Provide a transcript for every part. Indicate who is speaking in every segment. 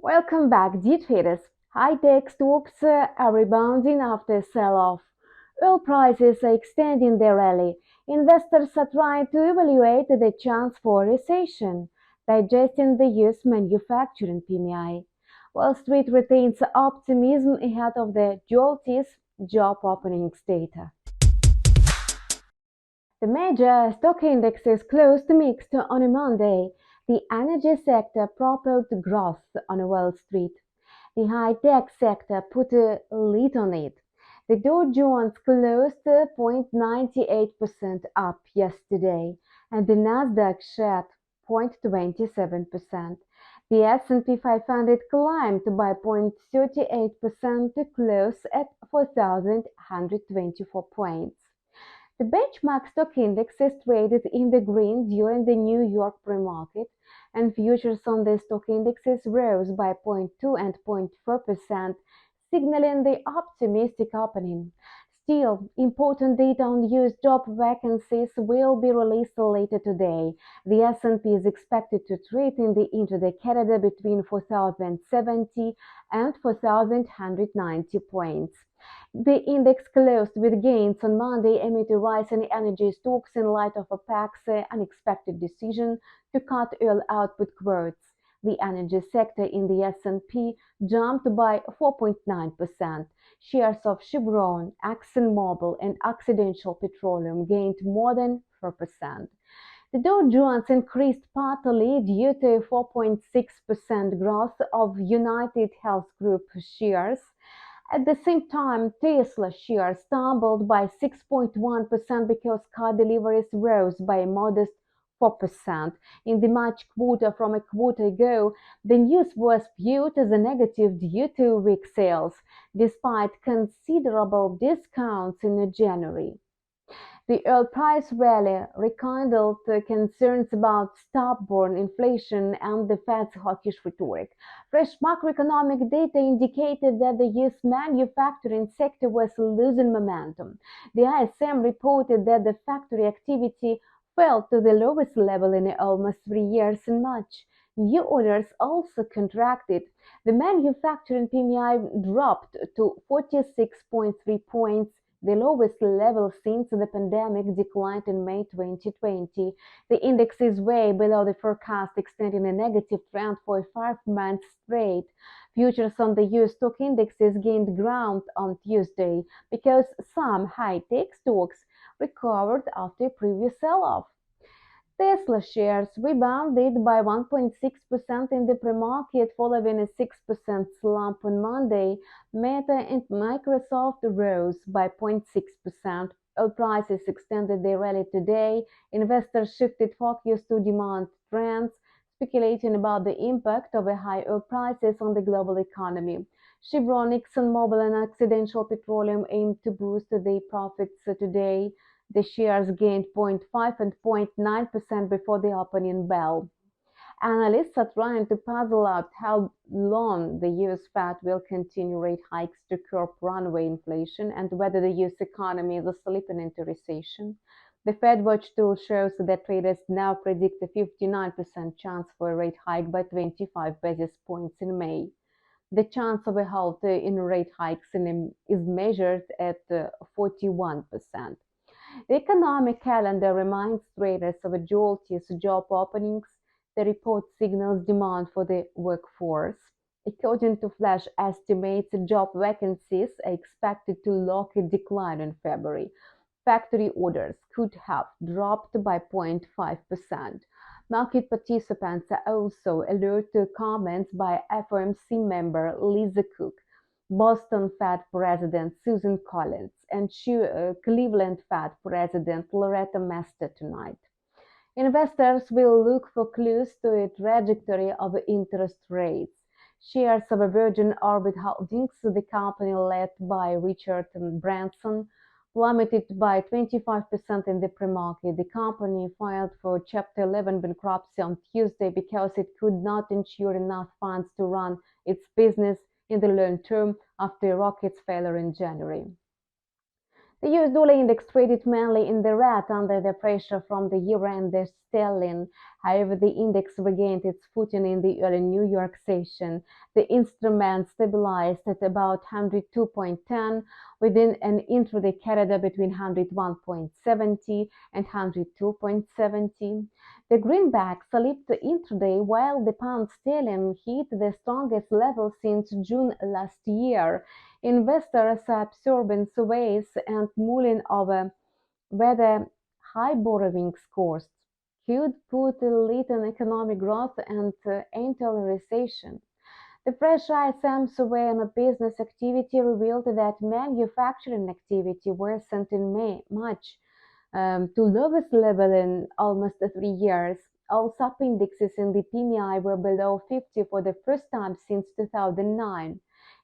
Speaker 1: Welcome back, dear traders. High-tech stocks are rebounding after a sell-off. Oil prices are extending their rally. Investors are trying to evaluate the chance for recession, digesting the US manufacturing PMI. Wall Street retains optimism ahead of the JOLT's job openings data. The major stock indexes closed mixed on a Monday. The energy sector propelled growth on Wall Street. The high-tech sector put a lid on it. The Dow Jones closed 0.98% up yesterday, and the Nasdaq shed 0.27%. The S&P 500 climbed by 0.38% to close at 4,124 points. The benchmark stock indexes traded in the green during the New York pre-market, and futures on the stock indexes rose by 0.2 and 0.4%, signaling the optimistic opening. Still, important data on US job vacancies will be released later today. The S&P is expected to trade in the intraday corridor between 4,070 and 4,190 points. The index closed with gains on Monday amid a rise in energy stocks in light of OPEC's unexpected decision to cut oil output quotas. The energy sector in the S&P jumped by 4.9%. Shares of Chevron, ExxonMobil, and Occidental Petroleum gained more than 4%. The Dow Jones increased partly due to a 4.6% growth of United Health Group shares. At the same time, Tesla shares stumbled by 6.1% because car deliveries rose by a modest 4%. In the March quarter from a quarter ago, the news was viewed as a negative due to weak sales, despite considerable discounts in January. The oil price rally rekindled concerns about stubborn inflation and the Fed's hawkish rhetoric. Fresh macroeconomic data indicated that the US manufacturing sector was losing momentum. The ISM reported that the factory activity fell to the lowest level in almost 3 years in March. New orders also contracted. The manufacturing PMI dropped to 46.3 points, the lowest level since the pandemic declined in May 2020. The index is way below the forecast, extending a negative trend for 5 months straight. Futures on the US stock indexes gained ground on Tuesday because some high-tech stocks recovered after a previous sell-off. Tesla shares rebounded by 1.6% in the pre-market following a 6% slump on Monday. Meta and Microsoft rose by 0.6%. Oil prices extended their rally today. Investors shifted focus to demand trends, speculating about the impact of high oil prices on the global economy. Chevron, ExxonMobil, and Occidental Petroleum aimed to boost their profits today. The shares gained 0.5 and 0.9% before the opening bell. Analysts are trying to puzzle out how long the US Fed will continue rate hikes to curb runaway inflation and whether the US economy is slipping into recession. The Fed Watch tool shows that traders now predict a 59% chance for a rate hike by 25 basis points in May. The chance of a halt in rate hikes is measured at 41%. The economic calendar reminds traders of a JOLT's job openings. The report signals demand for the workforce. According to flash estimates, job vacancies are expected to lock a decline in February. Factory orders could have dropped by 0.5%. Market participants are also alert to comments by FOMC member Lisa Cook, Boston Fed President Susan Collins, and Cleveland Fed President Loretta Mester tonight. Investors will look for clues to a trajectory of interest rates. Shares of Virgin Orbit Holdings, the company led by Richard Branson, plummeted by 25% in the pre-market. The company filed for Chapter 11 bankruptcy on Tuesday because it could not ensure enough funds to run its business in the long term after Rocket's failure in January. The US dollar index traded mainly in the red under the pressure from the euro and the sterling. However, the index regained its footing in the early New York session. The instrument stabilized at about 102.10 within an intraday corridor between 101.70 and 102.70. The greenback slipped intraday while the pound sterling hit the strongest level since June last year. Investors are absorbing surveys and mulling over whether high borrowing costs could put a lid on economic growth and enter a recession. The fresh ISM survey on business activity revealed that manufacturing activity worsened in May, March to lowest level in almost 3 years. All sub-indexes in the PMI were below 50 for the first time since 2009.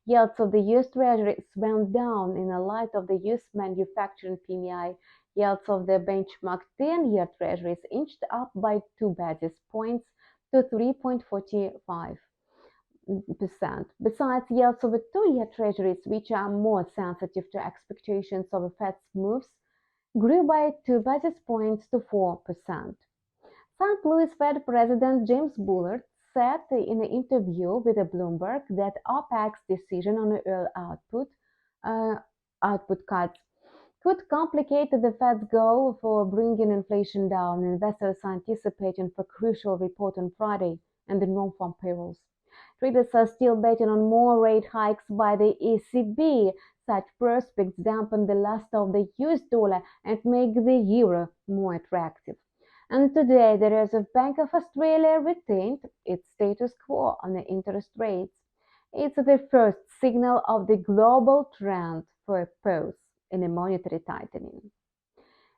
Speaker 1: Yields of the US Treasuries went down in the light of the US manufacturing PMI. Yields of the benchmark 10-year Treasuries inched up by 2 basis points to 3.45%. Besides, yields of the 2-year Treasuries, which are more sensitive to expectations of the Fed's moves, grew by 2 basis points to 4%. St. Louis Fed President James Bullard said in an interview with Bloomberg that OPEC's decision on oil output cuts could complicate the Fed's goal for bringing inflation down. Investors are anticipating for crucial report on Friday and the non-farm payrolls. Traders are still betting on more rate hikes by the ECB. Such prospects dampen the luster of the US dollar and make the euro more attractive. And today, the Reserve Bank of Australia retained its status quo on the interest rates. It's the first signal of the global trend for a pause in a monetary tightening.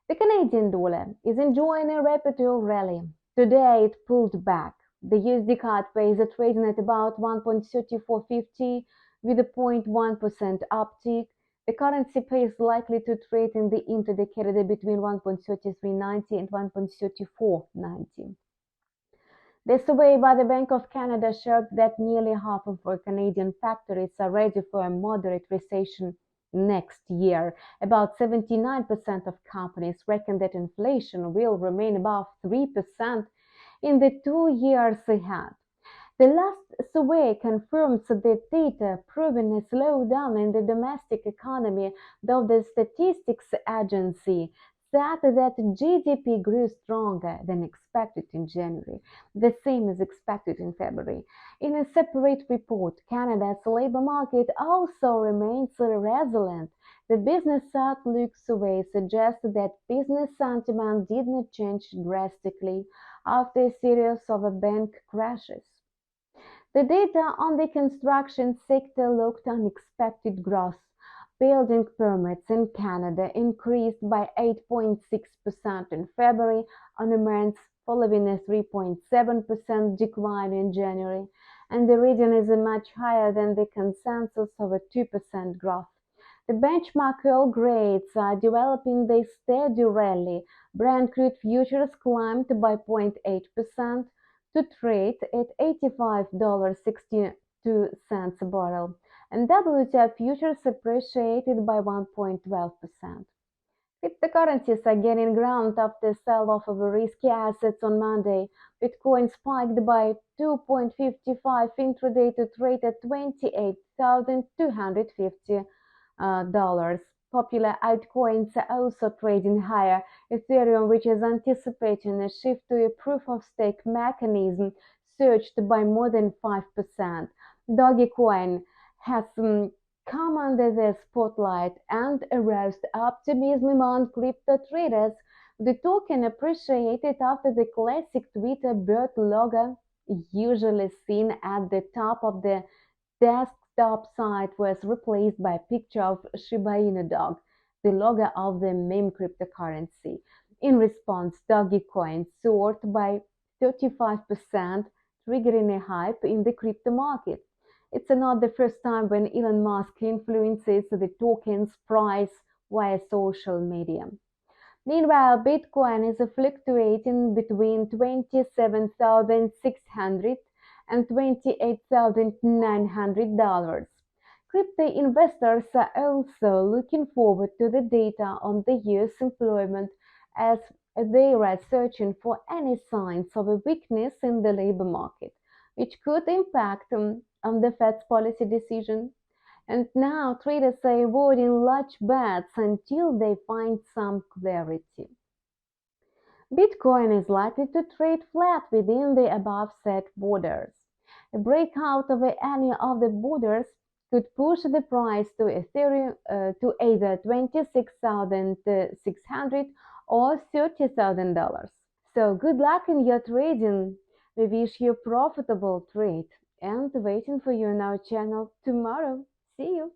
Speaker 1: The Canadian dollar is enjoying a rapid rally. Today, it pulled back. The USD CAD is trading at about 1.3450 with a 0.1% uptick. The currency pair is likely to trade in the intraday corridor between 1.3390 and 1.3490. The survey by the Bank of Canada showed that nearly half of our Canadian factories are ready for a moderate recession next year. About 79% of companies reckon that inflation will remain above 3% in the 2 years ahead. The last survey confirms the data, proving a slowdown in the domestic economy, though the statistics agency said that GDP grew stronger than expected in January. The same is expected in February. In a separate report, Canada's labor market also remains resilient. The Business Outlook survey suggests that business sentiment did not change drastically after a series of bank crashes. The data on the construction sector looked unexpected growth. Building permits in Canada increased by 8.6% in February on a month, following a 3.7% decline in January, and the reading is much higher than the consensus of a 2% growth. The benchmark oil grades are developing the steady rally. Brent crude futures climbed by 0.8% to trade at $85.62 a barrel, and WTI futures appreciated by 1.12%. Cryptocurrencies are gaining ground after sell-off of risky assets on Monday. Bitcoin spiked by 2.55 intraday to trade at $28,250. Popular altcoins are also trading higher. Ethereum, which is anticipating a shift to a proof-of-stake mechanism, surged by more than 5%. Dogecoin has come under the spotlight and aroused optimism among crypto traders. The token appreciated after the classic Twitter bird logo, usually seen at the top of the desktop site, was replaced by a picture of Shiba Inu dog, the logo of the meme cryptocurrency. In response, Dogecoin soared by 35%, triggering a hype in the crypto market. It's not the first time when Elon Musk influences the token's price via social media. Meanwhile, Bitcoin is fluctuating between 27,600 and $28,900. crypto investors are also looking forward to the data on the US employment as they are searching for any signs of a weakness in the labor market, which could impact on the Fed's policy decision. And now traders are avoiding large bets until they find some clarity. Bitcoin is likely to trade flat within the above set borders. A breakout of any of the borders could push the price to Ethereum to either 26,600 or $30,000. So good luck in your trading. We wish you a profitable trade and waiting for you on our channel tomorrow. See you.